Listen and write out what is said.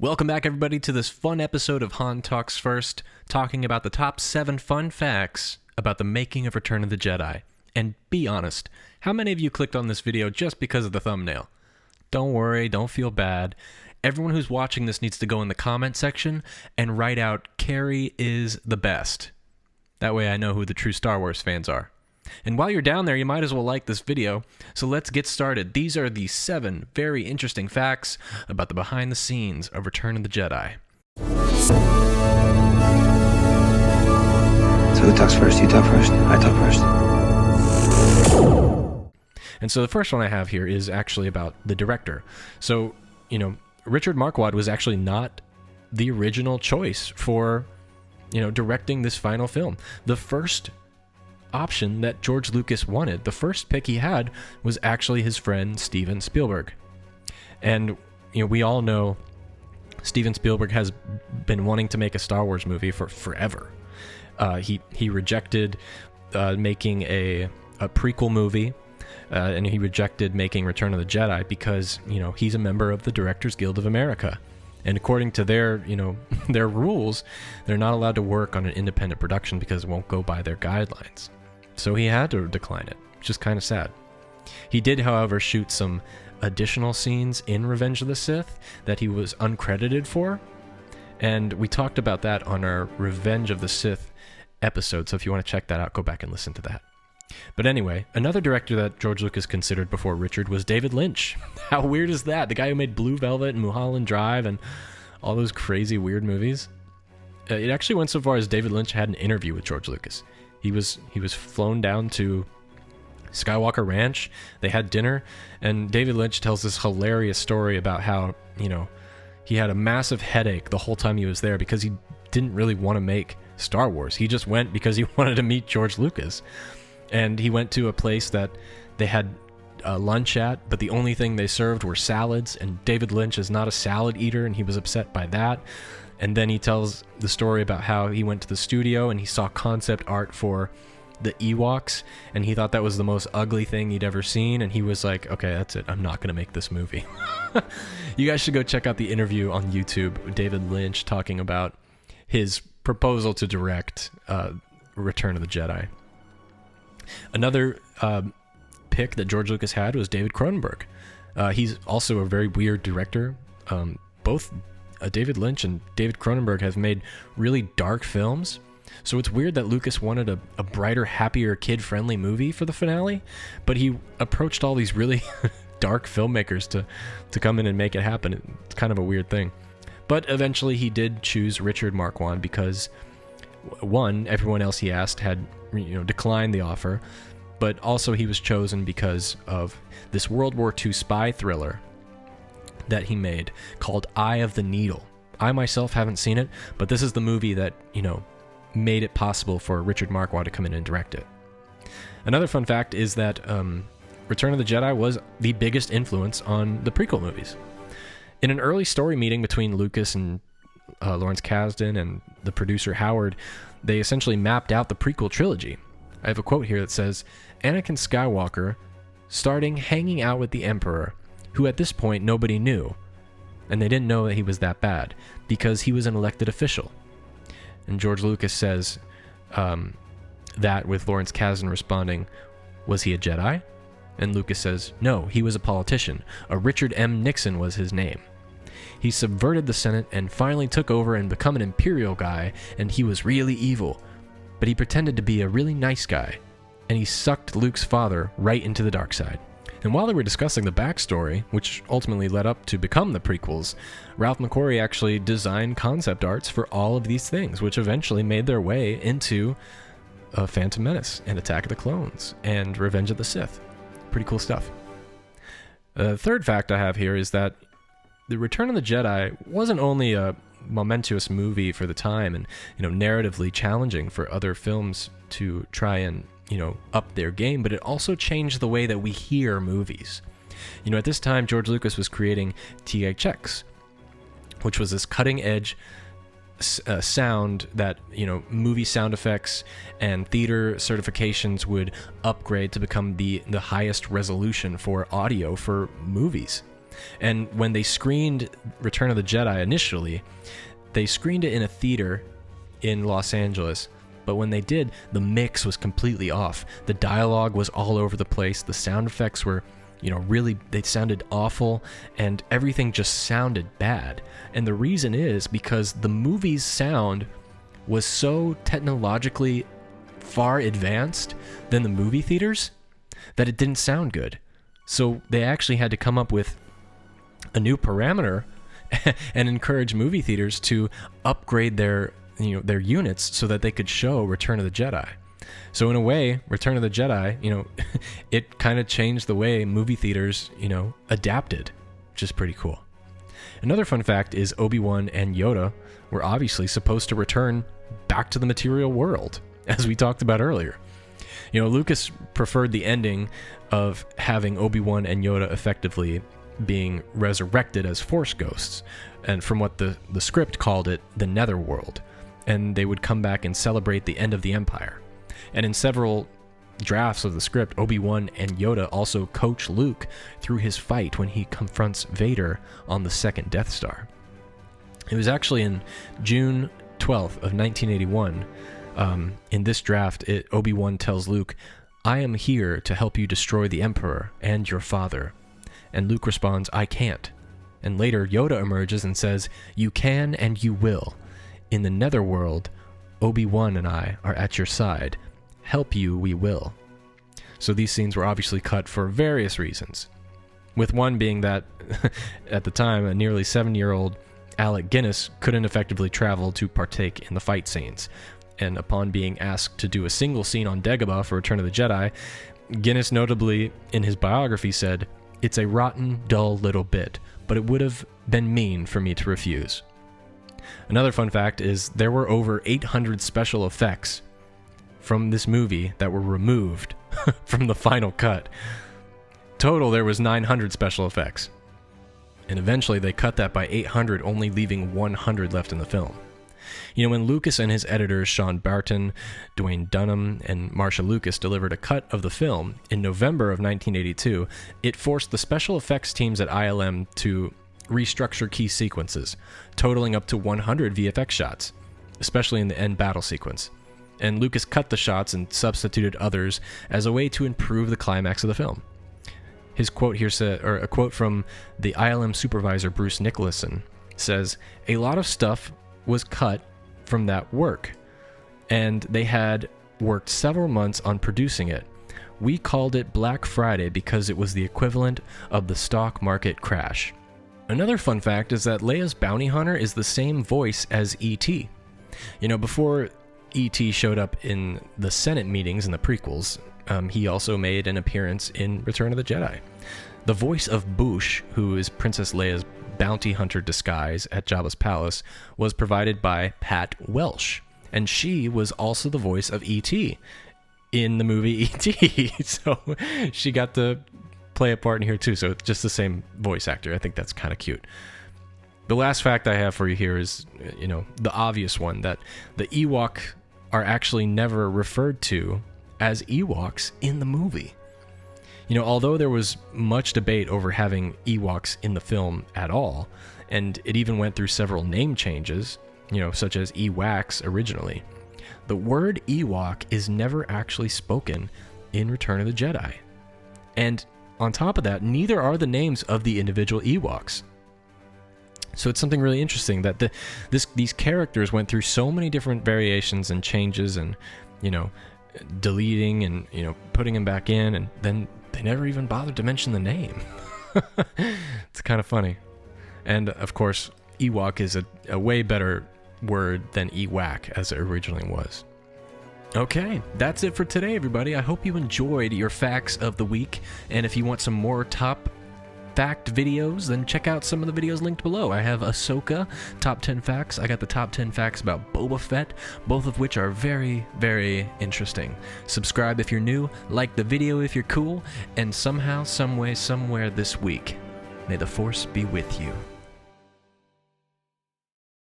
Welcome back, everybody, to this fun episode of Han Talks First, talking about the top 7 fun facts about the making of Return of the Jedi. And be honest, how many of you clicked on this video just because of the thumbnail? Don't worry, don't feel bad. Everyone who's watching this needs to go in the comment section and write out, Carrie is the best. That way I know who the true Star Wars fans are. And while you're down there, you might as well like this video. So let's get started. These are the 7 very interesting facts about the behind the scenes of Return of the Jedi. So who talks first? You talk first? I talk first. And so the first one I have here is actually about the director. So, Richard Marquand was actually not the original choice for, directing this final film. The first option that George Lucas wanted, the first pick he had, was actually his friend Steven Spielberg. And we all know Steven Spielberg has been wanting to make a Star Wars movie for forever. He rejected making a prequel movie, and he rejected making Return of the Jedi because he's a member of the Directors Guild of America. And according to their their rules, they're not allowed to work on an independent production because it won't go by their guidelines. So he had to decline it, which is kind of sad. He did, however, shoot some additional scenes in Revenge of the Sith that he was uncredited for. And we talked about that on our Revenge of the Sith episode, so if you want to check that out, go back and listen to that. But anyway, another director that George Lucas considered before Richard was David Lynch. How weird is that? The guy who made Blue Velvet and Mulholland Drive and all those crazy weird movies. It actually went so far as David Lynch had an interview with George Lucas. He was flown down to Skywalker Ranch. They had dinner, and David Lynch tells this hilarious story about how, he had a massive headache the whole time he was there because he didn't really want to make Star Wars. He just went because he wanted to meet George Lucas. And he went to a place that they had lunch at, but the only thing they served were salads, and David Lynch is not a salad eater, and he was upset by that. And then he tells the story about how he went to the studio and he saw concept art for the Ewoks, and he thought that was the most ugly thing he'd ever seen, and he was like, okay, that's it, I'm not going to make this movie. You guys should go check out the interview on YouTube with David Lynch talking about his proposal to direct Return of the Jedi. Another pick that George Lucas had was David Cronenberg. He's also a very weird director. Both David Lynch and David Cronenberg have made really dark films. So it's weird that Lucas wanted a brighter, happier, kid-friendly movie for the finale, but he approached all these really dark filmmakers to come in and make it happen. It's kind of a weird thing. But eventually he did choose Richard Marquand because, one, everyone else he asked had declined the offer, but also he was chosen because of this World War II spy thriller that he made called Eye of the Needle. I myself haven't seen it, but this is the movie that, made it possible for Richard Marquand to come in and direct it. Another fun fact is that Return of the Jedi was the biggest influence on the prequel movies. In an early story meeting between Lucas and Lawrence Kasdan and the producer Howard, they essentially mapped out the prequel trilogy. I have a quote here that says, Anakin Skywalker starting hanging out with the Emperor, who at this point nobody knew, and they didn't know that he was that bad, because he was an elected official. And George Lucas says that with Lawrence Kasdan responding, was he a Jedi? And Lucas says, no, he was a politician. A Richard M. Nixon was his name. He subverted the Senate and finally took over and become an imperial guy, and he was really evil. But he pretended to be a really nice guy, and he sucked Luke's father right into the dark side. And while they were discussing the backstory, which ultimately led up to become the prequels, Ralph McQuarrie actually designed concept arts for all of these things, which eventually made their way into Phantom Menace and Attack of the Clones and Revenge of the Sith. Pretty cool stuff. The third fact I have here is that The Return of the Jedi wasn't only a momentous movie for the time and, narratively challenging for other films to try and, up their game, but it also changed the way that we hear movies. At this time, George Lucas was creating THX, which was this cutting-edge sound that, movie sound effects and theater certifications would upgrade to become the highest resolution for audio for movies. And when they screened Return of the Jedi initially, they screened it in a theater in Los Angeles. But when they did, the mix was completely off. The dialogue was all over the place. The sound effects were, really, they sounded awful, and everything just sounded bad. And the reason is because the movie's sound was so technologically far advanced than the movie theaters that it didn't sound good. So they actually had to come up with a new parameter and encourage movie theaters to upgrade their units so that they could show Return of the Jedi. So in a way, Return of the Jedi, it kind of changed the way movie theaters, adapted, which is pretty cool. Another fun fact is Obi-Wan and Yoda were obviously supposed to return back to the material world, as we talked about earlier. Lucas preferred the ending of having Obi-Wan and Yoda effectively being resurrected as Force ghosts, and from what the script called it, the Netherworld, and they would come back and celebrate the end of the Empire. And in several drafts of the script, Obi-Wan and Yoda also coach Luke through his fight when he confronts Vader on the second Death Star. It was actually in June 12th of 1981, in this draft, Obi-Wan tells Luke, "I am here to help you destroy the Emperor and your father." And Luke responds, "I can't." And later, Yoda emerges and says, "You can and you will. In the Netherworld, Obi-Wan and I are at your side. Help you we will." So these scenes were obviously cut for various reasons. With one being that, at the time, a nearly 7-year-old Alec Guinness couldn't effectively travel to partake in the fight scenes. And upon being asked to do a single scene on Dagobah for Return of the Jedi, Guinness notably in his biography said, "It's a rotten, dull little bit, but it would have been mean for me to refuse." Another fun fact is there were over 800 special effects from this movie that were removed from the final cut. Total, there was 900 special effects. And eventually they cut that by 800, only leaving 100 left in the film. When Lucas and his editors Sean Barton, Dwayne Dunham, and Marsha Lucas delivered a cut of the film in November of 1982, it forced the special effects teams at ILM to restructure key sequences, totaling up to 100 VFX shots, especially in the end battle sequence. And Lucas cut the shots and substituted others as a way to improve the climax of the film. His quote here said, or a quote from the ILM supervisor Bruce Nicholson says, "A lot of stuff was cut from that work, and they had worked several months on producing it. We called it Black Friday because it was the equivalent of the stock market crash." Another fun fact is that Leia's bounty hunter is the same voice as E.T. Before E.T. showed up in the Senate meetings in the prequels, he also made an appearance in Return of the Jedi. The voice of Boushh, who is Princess Leia's bounty hunter disguise at Jabba's palace, was provided by Pat Welsh, and she was also the voice of E.T. in the movie E.T. So she got to play a part in here too, so it's just the same voice actor. I think that's kind of cute. The last fact I have for you here is, the obvious one, that the Ewok are actually never referred to as Ewoks in the movie. Although there was much debate over having Ewoks in the film at all, and it even went through several name changes, such as Ewax originally, the word Ewok is never actually spoken in Return of the Jedi. And on top of that, neither are the names of the individual Ewoks. So it's something really interesting that these characters went through so many different variations and changes and, deleting and, putting them back in, and then they never even bothered to mention the name. It's kind of funny. And of course, Ewok is a way better word than Ewak as it originally was. Okay, that's it for today, everybody. I hope you enjoyed your facts of the week. And if you want some more top fact videos, then check out some of the videos linked below. I have Ahsoka, top 10 facts. I got the top 10 facts about Boba Fett, both of which are very, very interesting. Subscribe if you're new, like the video if you're cool, and somehow, someway, somewhere this week, may the Force be with you.